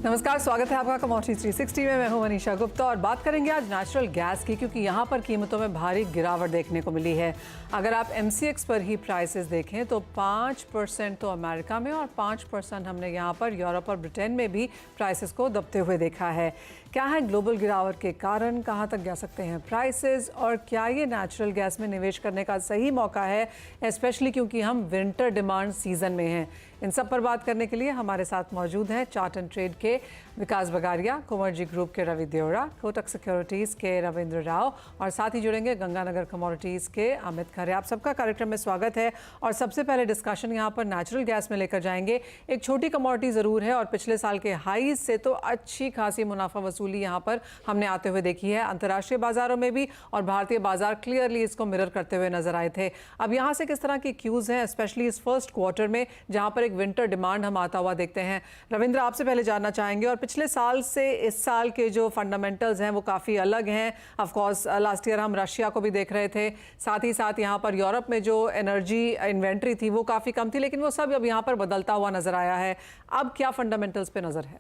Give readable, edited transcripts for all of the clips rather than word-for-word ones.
नमस्कार, स्वागत है आपका कमोडिटी 360 में। मैं हूं मनीषा गुप्ता और बात करेंगे आज नेचुरल गैस की, क्योंकि यहां पर कीमतों में भारी गिरावट देखने को मिली है। अगर आप MCX पर ही प्राइसेस देखें तो 5% तो अमेरिका में और 5% हमने यहां पर यूरोप और ब्रिटेन में भी प्राइसेस को दबते हुए देखा है। क्या है ग्लोबल गिरावट के कारण, कहां तक जा सकते हैं प्राइसेस, और क्या ये नेचुरल गैस में निवेश करने का सही मौका है, स्पेशली क्योंकि हम विंटर डिमांड सीजन में हैं। इन सब पर बात करने के लिए हमारे साथ मौजूद हैं चार्ट एंड ट्रेड के विकास बगारिया, कुंवरजी ग्रुप के रवि देवड़ा, कोटक सिक्योरिटीज़ के रविंद्र राव और साथ ही जुड़ेंगे गंगानगर कमोडिटीज़ के अमित खरे। आप सबका कार्यक्रम में स्वागत है। और सबसे पहले डिस्कशन यहाँ पर नेचुरल गैस में लेकर जाएंगे। एक छोटी कमोडिटी ज़रूर है और पिछले साल के हाईज से तो अच्छी खासी मुनाफा वसूली यहाँ पर हमने आते हुए देखी है, अंतर्राष्ट्रीय बाजारों में भी, और भारतीय बाजार क्लियरली इसको मिरर करते हुए नजर आए थे। अब यहाँ से किस तरह की क्यूज़ हैं, स्पेशली इस फर्स्ट क्वार्टर में जहाँ पर एक विंटर डिमांड हम आता हुआ देखते हैं। रविंद्र, आपसे पहले जानना चाहेंगे, और पिछले साल से इस साल के जो फंडामेंटल्स हैं वो काफ़ी अलग हैं। ऑफ कोर्स लास्ट ईयर हम रशिया को भी देख रहे थे, साथ ही साथ यहाँ पर यूरोप में जो एनर्जी इन्वेंट्री थी वो काफ़ी कम थी, लेकिन वो सब अब यहाँ पर बदलता हुआ नजर आया है। अब क्या फंडामेंटल्स पे नजर है?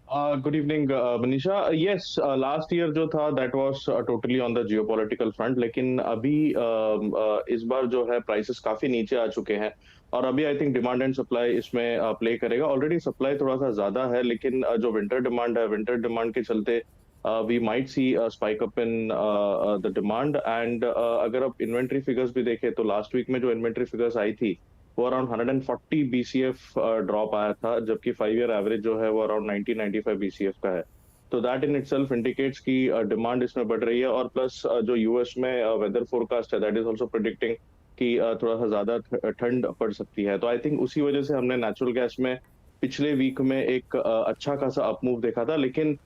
Good evening Manisha. Yes, last year जो था that was totally on the geopolitical front, लेकिन अभी इस बार जो है प्राइसेस काफी नीचे आ चुके हैं और अभी I think demand and supply इसमें प्ले करेगा। ऑलरेडी सप्लाई थोड़ा सा ज्यादा है, लेकिन जो विंटर डिमांड है, विंटर डिमांड के चलते we might see spike up in the demand. And अगर आप इन्वेंट्री फिगर्स भी देखें तो लास्ट वीक में जो इन्वेंट्री फिगर्स आई थी वो अराउंड 140 BCF ड्रॉप आया था, जबकि 5 ईयर एवरेज जो है वो अराउंड 90-95 BCF का है। तो दैट इन इटसेल्फ इंडिकेट्स की डिमांड इसमें बढ़ रही है। और प्लस जो यूएस में वेदर फोरकास्ट है दैट इज आल्सो प्रेडिक्टिंग कि थोड़ा सा ज्यादा ठंड पड़ सकती है। तो आई थिंक उसी वजह से हमने नेचुरल गैस में पिछले वीक में एक अच्छा खासा अपमूव देखा था। लेकिन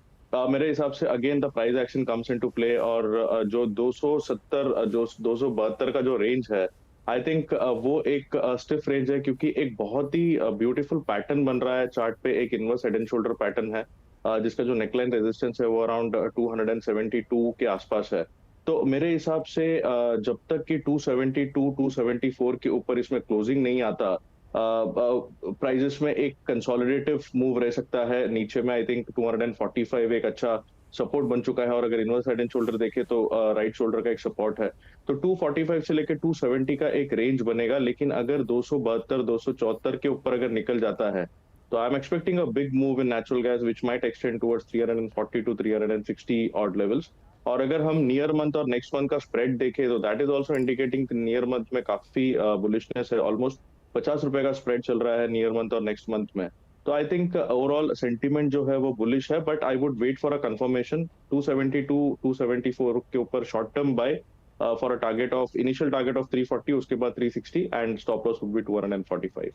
मेरे हिसाब से again the price action comes into play, और जो 270 जो 272 का जो रेंज है, आई थिंक वो एक स्टिफ रेंज है, क्योंकि एक बहुत ही ब्यूटीफुल पैटर्न बन रहा है चार्ट पे। एक inverse head and shoulder pattern है जिसका जो नेकलाइन रेजिस्टेंस है वो अराउंड 272 के आसपास है। तो मेरे हिसाब से जब तक कि 272 274 के ऊपर इसमें क्लोजिंग नहीं आता, प्राइजेस में एक कंसोलिडेटिव मूव रह सकता है नीचे में। आई थिंक 245 एक अच्छा सपोर्ट बन चुका है, और अगर इनवर्स हेड एंड शोल्डर देखे तो राइट शोल्डर का एक सपोर्ट है। तो 245 से लेकर 270 का एक रेंज बनेगा। लेकिन अगर 272 274 के ऊपर अगर निकल जाता है तो I am expecting a big move in natural gas which might extend towards 340 to 360 odd levels. और अगर हम नियर मंथ और नेक्स्ट मंथ का स्प्रेड देखें तो that is also indicating near month में काफी बुलिशनेस है। ऑलमोस्ट 50 रुपए का स्प्रेड चल रहा है नियर मंथ और नेक्स्ट मंथ में। तो आई थिंक ओवरऑल सेंटीमेंट जो है वो बुलिश है, but I would wait for a confirmation 272 274 के ऊपर short term buy for a target of initial target of 340, उसके बाद 360 and stop loss would be 245।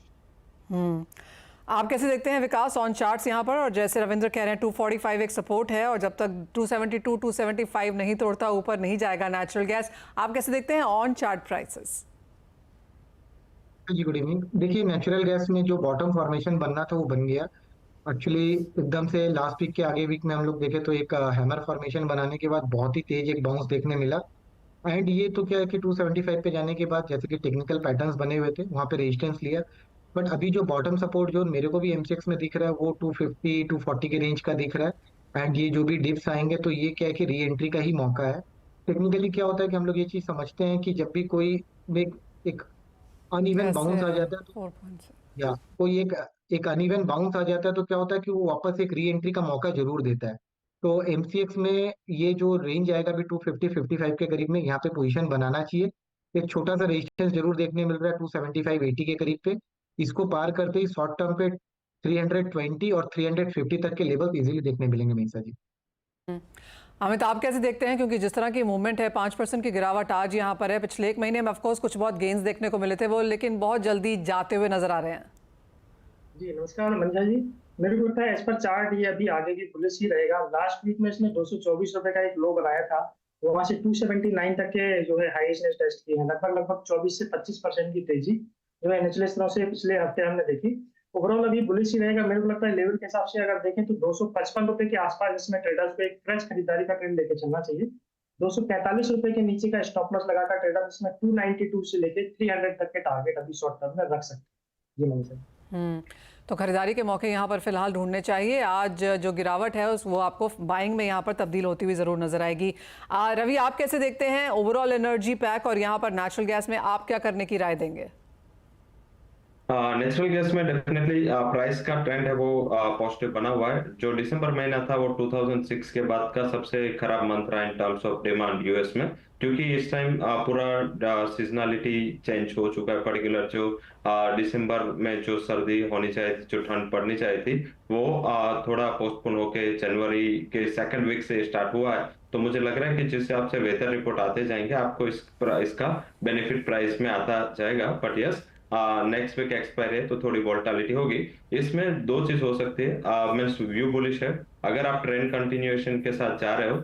आप कैसे देखते हैं विकास ऑन चार्ट्स यहाँ पर? और जैसे रविंद्र कह रहे हैं 245 एक सपोर्ट है, और जब तक 272 275 नहीं तोड़ता ऊपर नहीं जाएगा नेचुरल गैस। आप कैसे देखते हैं ऑन चार्ट प्राइसेस? जी गुड इवनिंग। देखिए, नेचुरल गैस में जो बॉटम फॉर्मेशन बनना था वो बन गया एक्चुअली। एकदम से लास्ट वीक के आगे वीक में हम लोग देखे तो एक हैमर फॉर्मेशन बनाने के बाद बहुत ही तेज एक बाउंस देखने मिला। एंड ये तो क्या है कि 275 पे जाने के बाद जैसे कि टेक्निकल पैटर्न्स बने हुए थे वहां पे रेजिस्टेंस लिया। बट अभी जो बॉटम सपोर्ट जो मेरे को भी एमसीएक्स में दिख रहा है वो 250 240 के रेंज का दिख रहा है। एंड ये जो भी डिप्स आएंगे तो ये क्या है कि री एंट्री का ही मौका है। टेक्निकली क्या होता है कि हम लोग ये चीज समझते हैं कि जब भी कोई एक अनइवन कैसे बाउंस आ जाता है तो 4 पॉइंट्स? या कोई एक अनइवन बाउंस आ जाता है तो क्या होता है कि वो वापस एक री एंट्री का मौका जरूर देता है। तो एमसीएक्स में ये जो रेंज आएगा भी 250 55 के करीब में, यहाँ पे पोजीशन बनाना चाहिए। एक छोटा सा रेजिस्टेंस जरूर देखने मिल रहा है 275 80 के करीब पे। इसको पार करते ही शॉर्ट टर्म पे 320 और 350 तक के लेवल इजीली देखने मिलेंगे मनीषा जी। अमित, आप कैसे देखते हैं? क्योंकि जिस तरह की मूवमेंट है, 5% की गिरावट आज यहाँ पर है। पिछले एक महीने में ऑफकोर्स कुछ बहुत गेन्स देखने को मिले थे वो, लेकिन बहुत जल्दी जाते हुए नजर आ रहे हैं। जी नमस्कार मंजा जी। मेरे को लगता है एज पर चार्ट ये अभी आगे भी बुलिश ही रहेगा। लास्ट वीक में इसने 224 रुपए का एक लो बनाया था, वहां से 279 तक के जो है हाईएस्ट ने टेस्ट किए हैं। लगभग 24 से 25% की तेजी जो है निचले स्तरों से पिछले हफ्ते हमने देखी। ओवरऑल अभी बुलिश ही रहेगा। मेरे को लगता है लेवल के हिसाब से अगर देखें तो 255 रुपए के आसपास इसमें ट्रेडर्स को एक फ्रेश खरीदारी का ट्रेंड लेके चलना चाहिए। 245 रुपए के नीचे का स्टॉप लॉस लगाकर ट्रेडर्स इसमें 292 से लेके 300 तक के टारगेट अभी शॉर्ट टर्म में रख सकते हैं। जी मनीषा। तो खरीदारी के मौके यहाँ पर फिलहाल ढूंढने चाहिए। आज जो गिरावट है उस वो आपको बाइंग में यहाँ पर तब्दील होती हुई ज़रूर नजर आएगी। रवि, आप कैसे देखते हैं ओवरऑल एनर्जी पैक और यहाँ पर नेचुरल गैस में आप क्या करने की राय देंगे? नेचुरल गैस में डेफिनेटली प्राइस का ट्रेंड है वो पॉजिटिव बना हुआ है। जो दिसंबर महीना था वो 2006 के बाद का सबसे खराब मंथ रहा in terms of demand US में, क्योंकि इस टाइम पूरा सीजनलिटी चेंज हो चुका है। पर्टिकुलर जो दिसंबर में जो सर्दी होनी चाहिए थी, जो ठंड पड़नी चाहिए थी, वो थोड़ा पोस्टपोन होके जनवरी के सेकंड वीक से स्टार्ट हुआ है। तो मुझे लग रहा है कि जिस हिसाब से वेदर रिपोर्ट आते जाएंगे आपको इसका बेनिफिट प्राइस में आता जाएगा। But yes, next week expire है तो थोड़ी वोलेटिलिटी होगी। इसमें दो चीज हो सकती है। मीन्स व्यू बुलिश है अगर आप ट्रेंड कंटिन्यूएशन के साथ जा रहे हो,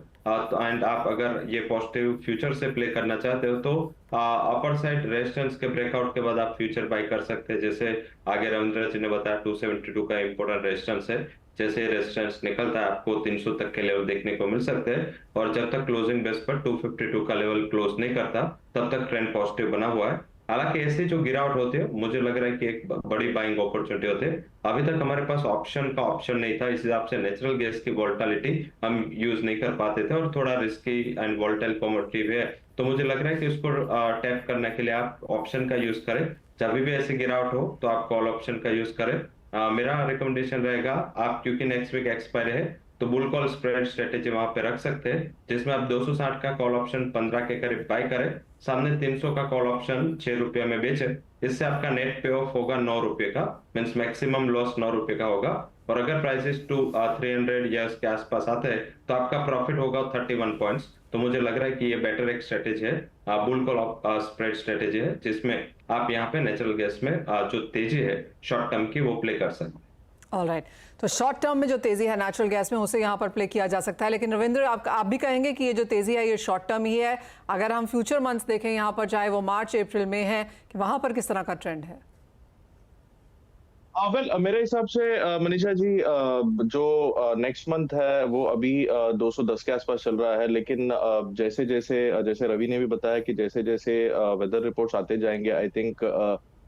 एंड आप अगर ये पॉजिटिव फ्यूचर से प्ले करना चाहते हो तो अपर साइड रेजिस्टेंस के ब्रेकआउट के बाद आप फ्यूचर बाय कर सकते हैं। जैसे आगे रविंद्र जी ने बताया 272 का इंपॉर्टेंट रेजिस्टेंस है। जैसे रेजिस्टेंस निकलता है आपको 300 तक के लेवल देखने को मिल सकते हैं, और जब तक क्लोजिंग बेस पर 252 का लेवल क्लोज नहीं करता तब तक ट्रेंड पॉजिटिव बना हुआ है। हालांकि ऐसी जो गिरावट होती है मुझे लग रहा है कि एक बड़ी बाइंग अपॉर्चुनिटी होती है। अभी तक हमारे पास ऑप्शन नहीं था, इस हिसाब से नेचुरल गैस की वोलेटिलिटी हम यूज नहीं कर पाते थे, और थोड़ा रिस्की एंड वोलेटाइल कमोडिटी है। तो मुझे लग रहा है कि उसको टैप करने के लिए आप ऑप्शन का यूज करें। जब भी ऐसी गिरावट हो तो आप कॉल ऑप्शन का यूज करें। मेरा रिकमेंडेशन रहेगा, आप क्योंकि नेक्स्ट वीक एक्सपायर है तो बुल कॉल स्प्रेड स्ट्रेटेजी वहां पे रख सकते हैं, जिसमें आप 260 का कॉल ऑप्शन 15 के करीब बाय करें, सामने 300 का कॉल ऑप्शन 6 रुपये में बेचे। इससे आपका नेट पे ऑफ होगा 9 रुपये का, मीन्स मैक्सिमम लॉस 9 रुपये का होगा। और अगर प्राइसेस 300 या इसके आसपास आते हैं तो आपका प्रॉफिट होगा 31 पॉइंट्स। तो मुझे लग रहा है कि ये बेटर एक स्ट्रेटेजी है, बुल कॉल स्प्रेड स्ट्रेटेजी है, जिसमें आप यहाँ पे नेचुरल गैस में जो तेजी है शॉर्ट टर्म की वो प्ले कर सकते हैं। ऑलराइट, तो शॉर्ट टर्म में जो तेजी है नेचुरल गैस में उसे यहाँ पर प्ले किया जा सकता है। लेकिन रविंद्र, आप भी कहेंगे कि ये जो तेजी है ये शॉर्ट टर्म ही है? अगर हम फ्यूचर मंथ्स देखें यहाँ पर, चाहे वो मार्च अप्रैल में है, कि वहां पर किस तरह का ट्रेंड है? वेल मेरे हिसाब से मनीषा जी, जो नेक्स्ट मंथ है वो अभी 210 के आसपास चल रहा है। लेकिन जैसे जैसे जैसे रवि ने भी बताया कि जैसे जैसे वेदर रिपोर्ट्स आते जाएंगे, आई थिंक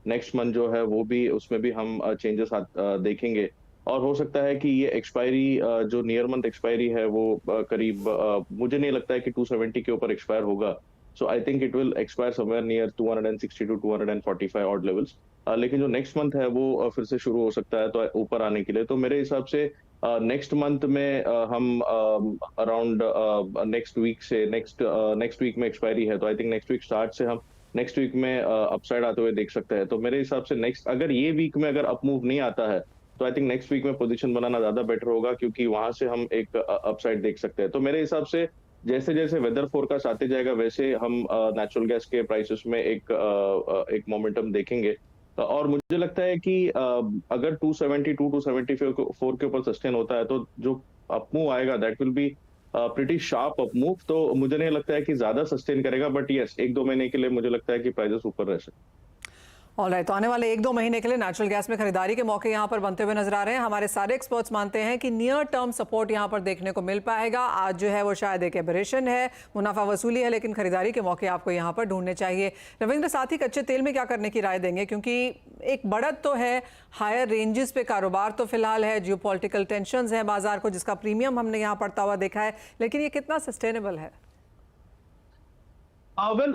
नेक्स्ट मंथ जो है वो भी, उसमें भी हम चेंजेस देखेंगे। और हो सकता है कि ये एक्सपायरी, जो नियर मंथ एक्सपायरी है वो करीब, मुझे नहीं लगता है कि 270 के ऊपर एक्सपायर होगा। So I think it will expire somewhere near 260 to 245 odd levels. लेकिन जो नेक्स्ट मंथ है वो फिर से शुरू हो सकता है तो ऊपर आने के लिए। तो मेरे हिसाब से नेक्स्ट मंथ में हम अराउंड नेक्स्ट वीक में एक्सपायरी है, तो I think next week start से हम नेक्स्ट वीक में अपसाइड आते हुए देख सकते हैं। तो मेरे हिसाब से नेक्स्ट, अगर ये वीक में अगर अप मूव नहीं आता है तो आई थिंक नेक्स्ट वीक में पोजीशन बनाना ज्यादा बेटर होगा, क्योंकि वहां से हम एक अपसाइड देख सकते हैं। तो मेरे हिसाब से जैसे जैसे वेदर फोरकास्ट आते जाएगा वैसे हम नेचुरल गैस के प्राइसेस में एक मोमेंटम देखेंगे। और मुझे लगता है कि अगर 272 274 के ऊपर सस्टेन होता है तो जो अपमूव आएगा that will be pretty sharp up move. तो मुझे नहीं लगता है कि ज्यादा सस्टेन करेगा, बट यस, 1-2 महीने के लिए मुझे लगता है कि प्राइसेस ऊपर रह सकते हैं। ऑलराइट, तो आने वाले 1-2 महीने के लिए नेचुरल गैस में खरीदारी के मौके यहाँ पर बनते हुए नजर आ रहे हैं। हमारे सारे एक्सपर्ट्स मानते हैं कि नियर टर्म सपोर्ट यहाँ पर देखने को मिल पाएगा। आज जो है वो शायद एक एबरेशन है, मुनाफा वसूली है, लेकिन खरीदारी के मौके आपको यहाँ पर ढूंढने चाहिए। रविंद्र, साथ ही कच्चे तेल में क्या करने की राय देंगे? क्योंकि एक बढ़त तो है, हायर रेंजेस पे कारोबार तो फिलहाल है, जियोपॉलिटिकल टेंशंस है बाजार को, जिसका प्रीमियम हमने यहाँ पड़ता हुआ देखा है, लेकिन ये कितना सस्टेनेबल है? वेल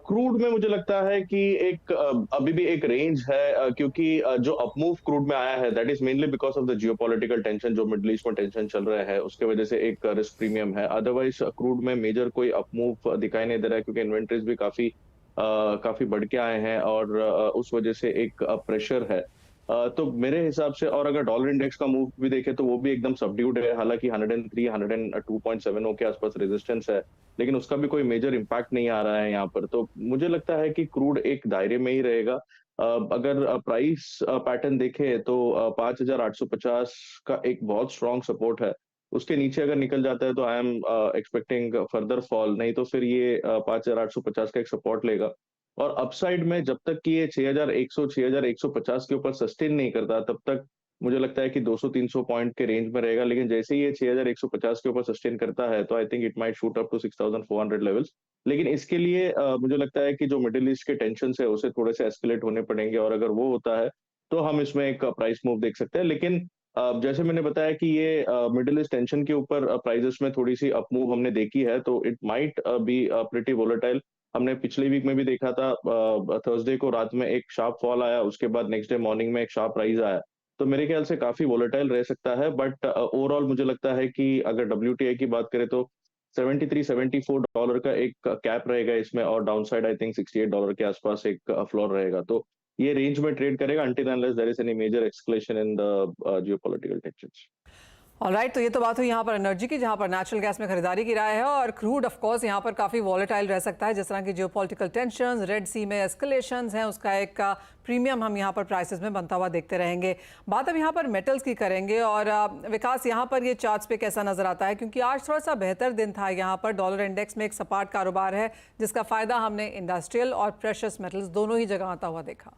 क्रूड में मुझे लगता है कि एक अभी भी एक रेंज है, क्योंकि जो अपमूव क्रूड में आया है that is mainly because of the geopolitical tension, जो मिडिल ईस्ट में टेंशन चल रहा है उसके वजह से एक रिस्क प्रीमियम है। अदरवाइज क्रूड में मेजर कोई अपमूव दिखाई नहीं दे रहा है, क्योंकि इन्वेंट्रीज भी काफी बढ़ के आए हैं और उस वजह से एक प्रेशर है। तो मेरे हिसाब से, और अगर डॉलर इंडेक्स का मूव भी देखे तो वो भी एकदम सबड्यूड है। हालांकि 103 102.70 के आसपास रेजिस्टेंस है, लेकिन उसका भी कोई मेजर इम्पैक्ट नहीं आ रहा है यहाँ पर। तो मुझे लगता है कि क्रूड एक दायरे में ही रहेगा। अगर प्राइस पैटर्न देखे तो 5,850 का एक बहुत स्ट्रॉन्ग सपोर्ट है। उसके नीचे अगर निकल जाता है तो I am expecting further fall, नहीं तो फिर ये 5,850 का एक सपोर्ट लेगा। और अपसाइड में जब तक कि ये 6,100 6,150 के ऊपर सस्टेन नहीं करता तब तक मुझे लगता है कि 200-300 पॉइंट के रेंज में रहेगा। लेकिन जैसे ही ये 6,150 के ऊपर सस्टेन करता है तो I think it might shoot up to 6,400 levels. लेकिन इसके लिए मुझे लगता है कि जो मिडिल ईस्ट के टेंशन है उसे थोड़े से एस्केलेट होने पड़ेंगे, और अगर वो होता है तो हम इसमें एक प्राइस मूव देख सकते हैं। लेकिन जैसे मैंने बताया कि ये मिडिल ईस्ट टेंशन के ऊपर प्राइसेस में थोड़ी सी अप मूव हमने देखी है, तो it might be pretty volatile. हमने पिछले वीक में भी देखा था, थर्सडे को रात में एक शार्प फॉल आया, उसके बाद नेक्स्ट डे मॉर्निंग में एक शार्प राइज आया। तो मेरे ख्याल से काफी वोलेटाइल रह सकता है, बट ओवरऑल मुझे लगता है कि अगर WTI की बात करें तो 73-74 डॉलर का एक कैप रहेगा इसमें, और डाउनसाइड आई थिंक $68 के आसपास एक फ्लोर रहेगा। तो ये रेंज में ट्रेड करेगा until unless there is any major escalation in the geopolitical tensions. Alright, तो ये तो बात हुई यहाँ पर एनर्जी की, जहाँ पर नेचुरल गैस में खरीदारी की राय है, और क्रूड ऑफ कोर्स यहाँ पर काफ़ी वॉलेटाइल रह सकता है, जिस तरह की जियोपॉलिटिकल टेंशंस, रेड सी में एस्केलेशंस हैं, उसका एक प्रीमियम हम यहाँ पर प्राइसेस में बनता हुआ देखते रहेंगे। बात अब यहाँ पर मेटल्स की करेंगे, और विकास यहाँ पर ये चार्ट्स पे कैसा नजर आता है, क्योंकि आज थोड़ा सा बेहतर दिन था यहाँ पर। डॉलर इंडेक्स में एक सपाट कारोबार है, जिसका फायदा हमने इंडस्ट्रियल और प्रेशियस मेटल्स दोनों ही जगह आता हुआ देखा।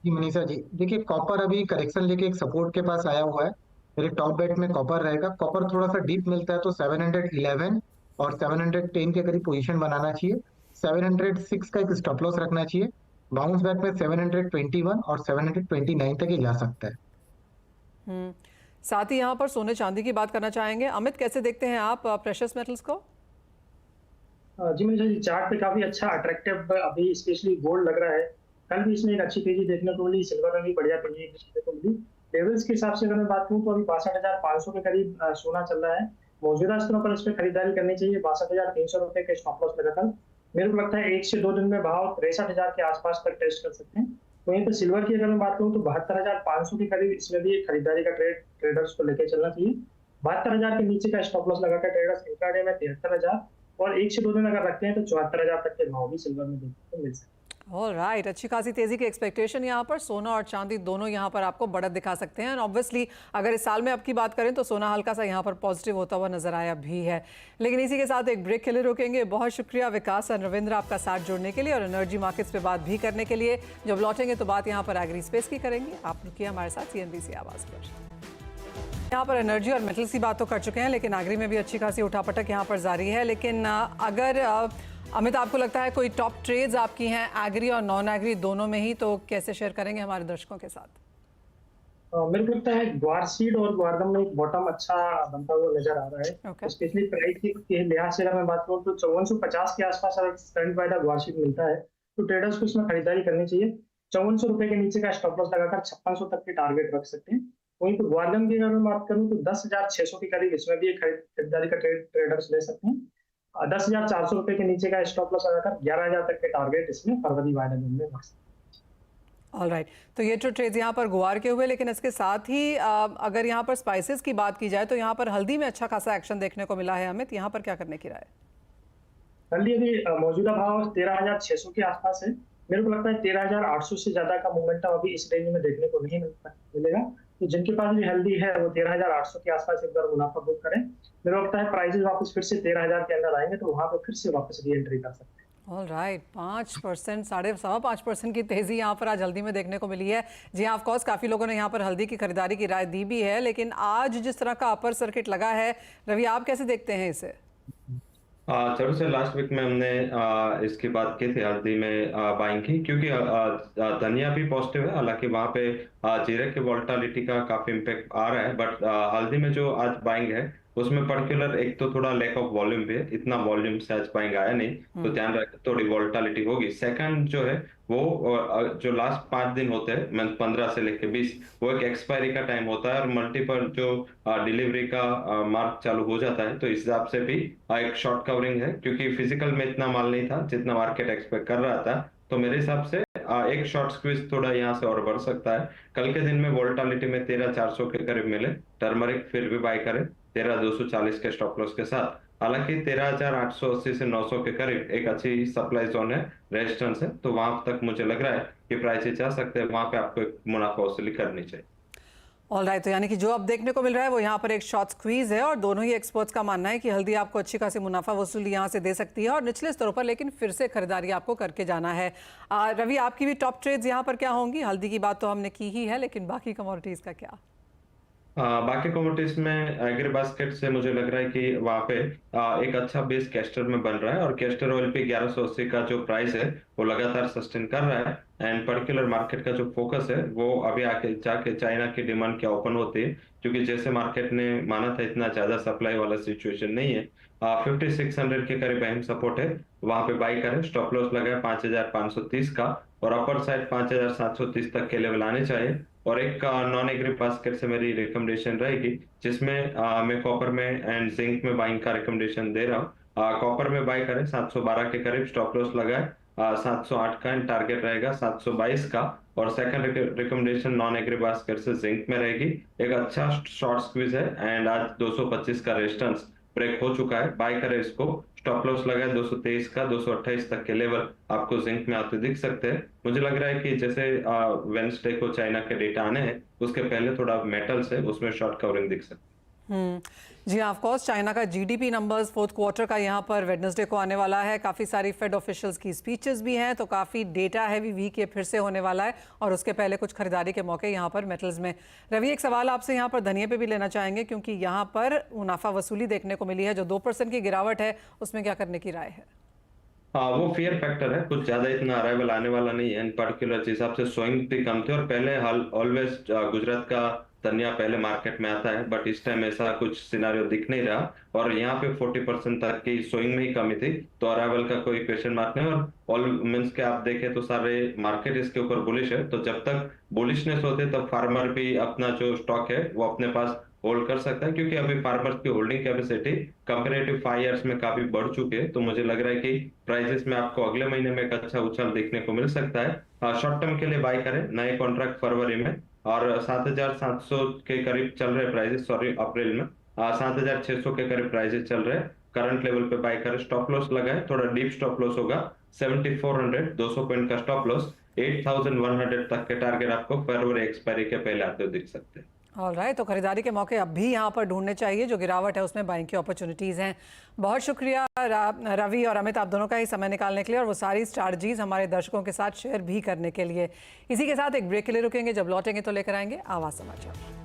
जी मनीषा जी, देखिए कॉपर अभी करेक्शन लेके एक सपोर्ट के पास आया हुआ है। मेरे टॉप बेट में कॉपर रहेगा। कॉपर थोड़ा सा डीप मिलता है तो 711 और 710 के करीब पोजीशन बनाना चाहिए। 706 का एक स्टॉप लॉस रखना चाहिए। बाउंस बैक में 721 और 729 तक ही जा सकता है। साथ ही यहाँ पर सोने चांदी की बात करना चाहेंगे। अमित, कैसे देखते हैं आप प्रेशियस मेटल्स को? जी मनीषा जी, चार्ट पे काफी अच्छा अट्रैक्टिव अभी स्पेशली गोल्ड लग रहा है। कल भी इसमें एक अच्छी तेजी देखने को मिली, सिल्वर में भी बढ़िया तेजी देखने को मिली। लेवल्स के हिसाब से अगर मैं बात करूं तो अभी 62,500 के करीब सोना चल रहा है। मौजूदा स्तरों पर इस पर खरीदारी करनी चाहिए। 62,300 रुपए के स्टॉप लॉस लगाकर मेरे को लगता है 1 से 2 दिन में भाव 63,000 के आसपास तक टेस्ट कर सकते हैं। वहीं पर सिल्वर की अगर मैं बात करूं तो 72,500 के करीब इसमें भी खरीदारी का ट्रेडर्स को लेकर चलना चाहिए। 72,000 के नीचे का स्टॉप लॉस लगाकर ट्रेडर्स इंट्राडे में 73,000 और 1 से 2 दिन अगर रखते हैं तो 74,000 तक के भाव भी सिल्वर में देखने को मिल सकते हैं। ऑलराइट, अच्छी खासी तेजी की एक्सपेक्टेशन यहाँ पर। सोना और चांदी दोनों यहाँ पर आपको बढ़त दिखा सकते हैं। ऑब्वियसली अगर इस साल में अब की बात करें तो सोना हल्का सा यहाँ पर पॉजिटिव होता हुआ नजर आया भी है। लेकिन इसी के साथ एक ब्रेक के लिए रुकेंगे। बहुत शुक्रिया विकास और रविंद्र आपका साथ जुड़ने के लिए और एनर्जी मार्केट्स पे बात भी करने के लिए। जब लौटेंगे तो बात यहाँ पर एग्री स्पेस की करेंगे। आप रुकिए हमारे साथ CNBC आवाज़ पर। यहाँ पर एनर्जी और मेटल्स की बात तो कर चुके हैं, लेकिन एग्री में भी अच्छी खासी उठापटक यहाँ पर जारी है। लेकिन अगर अमित, आपको लगता है कोई टॉप ट्रेड्स आपकी हैं एग्री और नॉन एग्री दोनों में ही, तो कैसे शेयर करेंगे हमारे दर्शकों के साथ? मेरे को लगता है ग्वार सीड और ग्वारदम में एक बॉटम अच्छा बनता हुआ नजर आ रहा है। स्पेशली प्राइस के लिहाज से अगर मैं बात करूँ तो 5450 के आसपास अगर करंट वाइड ग्वार सीड मिलता है तो ट्रेडर्स को इसमें खरीदारी करनी चाहिए। 5400 रुपए के नीचे का स्टॉप लॉस लगाकर 5600 तक के टारगेट रख सकते हैं। वहीं पर ग्वारदम की अगर मैं बात करूँ तो 10,600 के करीब इसमें भी एक खरीदारी का ट्रेडर्स ले सकते हैं। 10,400 रुपए के नीचे का स्टॉप लॉस लगाकर 11,000 तक के टारगेट इसमें फरवरी वायदा में रख सकते हैं। ऑलराइट, तो ये जो ट्रेड्स यहाँ पर गुआर के हुए, लेकिन इसके साथ ही अगर यहाँ पर स्पाइसेस की बात की जाए तो यहाँ पर हल्दी में अच्छा खासा एक्शन देखने को मिला है। अमित, यहाँ पर क्या करने की राय? हल्दी अभी मौजूदा भाव 13,600 के आसपास है। मेरे को लगता है 13,800 से ज्यादा का मोमेंटम अभी इस रेंज में देखने को नहीं मिलेगा। तो जिनके पास भी हल्दी है वो 13,800 के आसपास एक बार मुनाफा बुक करें। मेरे को लगता है प्राइसेस वापस फिर से 13,000 के अंदर आएंगे तो वहां पर फिर से वापस री एंट्री कर सकते हैं। ऑलराइट, 5%, 5.25% की तेजी यहाँ पर आज हल्दी में देखने को मिली है। जी हाँ, ऑफकोर्स काफ़ी लोगों ने यहाँ पर हल्दी की खरीदारी की राय दी भी है, लेकिन आज जिस तरह का अपर सर्किट लगा है, रवि आप कैसे देखते हैं इसे? चलो से लास्ट वीक में हमने इसकी बात की थी हल्दी में बाइंग की, क्योंकि धनिया भी पॉजिटिव है। हालांकि वहां पे जीरे की वोलेटिलिटी का काफी इम्पैक्ट आ रहा है, बट हल्दी में जो आज बाइंग है उसमें पर्टिकुलर एक तो थोड़ा लैक ऑफ वॉल्यूम भी है। इतना वॉल्यूम से आज बाइंग आया नहीं, तो ध्यान रख थोड़ी वोलेटिलिटी होगी। सेकंड जो है वो जो लास्ट 5 दिन होते हैं, मंथ 15 से लेके 20, वो एक एक्सपायरी का टाइम होता है और मल्टीपल जो डिलीवरी का मार्क चालू हो जाता है। तो इस हिसाब से भी एक शॉर्ट कवरिंग है, क्योंकि फिजिकल में इतना माल नहीं था जितना मार्केट एक्सपेक्ट कर रहा था। तो मेरे हिसाब से एक शॉर्ट स्क्वीज थोड़ा यहाँ से और बढ़ सकता है। कल के दिन में वोलेटिलिटी में 13,400 के करीब मिले। टर्मरिक फिर भी बाय करें 13,240 के स्टॉप लॉस के साथ। हालांकि 13,880 से 900 के करीब एक अच्छी सप्लाई जोन है, रेजिस्टेंस है, तो वहां तक मुझे लग रहा है कि प्राइस जा सकते हैं। वहां पे आपको एक मुनाफा वसूली करनी चाहिए। ऑलराइट, तो यानी कि जो अब देखने को मिल रहा है वो यहाँ पर एक शॉर्ट स्क्वीज है, और दोनों ही एक्सपर्ट्स का मानना है कि हल्दी आपको अच्छी खासी मुनाफा वसूली यहाँ से दे सकती है और निचले स्तरों पर लेकिन फिर से खरीदारी आपको करके जाना है। रवि, आपकी भी टॉप ट्रेड्स यहाँ पर क्या होंगी? हल्दी की बात तो हमने की ही है, लेकिन बाकी कमोडिटीज का क्या? बाकी कमोडिटीज में एग्री बास्केट से मुझे लग रहा है कि वहां पे एक अच्छा बेस कैस्टर में बन रहा है, और कैस्टर ऑयल पे 1180 का जो प्राइस है वो लगातार सस्टेन कर रहा है। एंड पर्टिकुलर मार्केट का जो फोकस है वो अभी आके जाके चाइना की डिमांड क्या ओपन होती है, क्योंकि जैसे मार्केट ने माना था इतना ज्यादा सप्लाई वाला सिचुएशन नहीं है। 5600 के करीब अहम सपोर्ट है, वहां पे बाई करें। स्टॉप लॉस लगाए 5530 का, और अपर साइड 5730 तक के लेवल आने चाहिए। और एक नॉन एग्री बास्केट से मेरी रिकमेंडेशन रहेगी, जिसमें मैं कॉपर में एंड जिंक में बाइंग का रिकमेंडेशन दे रहा हूँ। कॉपर में बाई करें 712 के करीब, स्टॉप लॉस लगाए 708 का, एंड टारगेट रहेगा 722 का। और second recommendation non agree basket से जिंक में रहेगी। एक अच्छा शॉर्ट स्क्वीज है एंड आज 225 का रेजिस्टेंस ब्रेक हो चुका है, बाय करें इसको। स्टॉप लॉस लगाए 223 का, 228 तक के लेवल आपको जिंक में आते दिख सकते हैं। मुझे लग रहा है कि जैसे वेडनेसडे को चाइना के डेटा आने हैं, उसके पहले थोड़ा मेटल्स है उसमें शॉर्ट कवरिंग दिख सकती है। जी हाँ, ऑफ कोर्स चाइना का जीडीपी नंबर्स फोर्थ क्वार्टर का यहाँ पर वेडनेसडे को आने वाला है। काफ़ी सारी फेड ऑफिशियल्स की स्पीचेस भी हैं, तो काफ़ी डेटा हैवी वीक ये फिर से होने वाला है। और उसके पहले कुछ खरीदारी के मौके यहाँ पर मेटल्स में। रवि, एक सवाल आपसे यहाँ पर धनिये पे भी लेना चाहेंगे, क्योंकि यहाँ पर मुनाफा वसूली देखने को मिली है। जो 2% की गिरावट है उसमें क्या करने की राय है? हाँ, वो फियर फैक्टर है, कुछ ज्यादा इतना अराइवल आने वाला नहीं है। इन पर्टिकुलर जिस हिसाब से सोइंग भी कम थे, और पहले ऑलवेज गुजरात का धनिया पहले मार्केट में आता है, बट इस टाइम ऐसा कुछ सिनारियो दिख नहीं रहा। और यहाँ पे 40% तक की सोइंग में ही कमी थी, तो अराइवल का कोई क्वेश्चन मार्क नहीं। और ऑल मीन्स के आप देखें तो सारे मार्केट इसके ऊपर बुलिश है, तो जब तक बुलिशनेस होते तब फार्मर भी अपना जो स्टॉक है वो अपने पास होल्ड कर सकता है, क्योंकि अभी फार्मर्स की होल्डिंग कैपेसिटी कंपेरेटिव 5 इयर्स में काफी बढ़ चुकी है। तो मुझे लग रहा है कि प्राइसेस में आपको अगले महीने में एक अच्छा उछाल देखने को मिल सकता है। शॉर्ट टर्म के लिए बाय करें, नए कॉन्ट्रैक्ट फरवरी में, और 7700 के करीब चल रहे प्राइसेस, सॉरी अप्रैल में 7600 के करीब प्राइसेस चल रहे हैं। करंट लेवल पे बाय करें, स्टॉप लॉस लगाए, थोड़ा डीप स्टॉप लॉस होगा 7400, 200 पॉइंट का स्टॉप लॉस। 8100 तक के टारगेट आपको फरवरी एक्सपायरी के पहले आते हुए दिख सकते हैं। ऑलराइट, तो खरीदारी के मौके अब भी यहाँ पर ढूंढने चाहिए। जो गिरावट है उसमें बाइंग की अपॉर्चुनिटीज़ हैं। बहुत शुक्रिया रवि और अमित, आप दोनों का ही समय निकालने के लिए और वो सारी स्ट्रैटेजीज हमारे दर्शकों के साथ शेयर भी करने के लिए। इसी के साथ एक ब्रेक के लिए रुकेंगे, जब लौटेंगे तो लेकर आएंगे आवाज़ समाचार।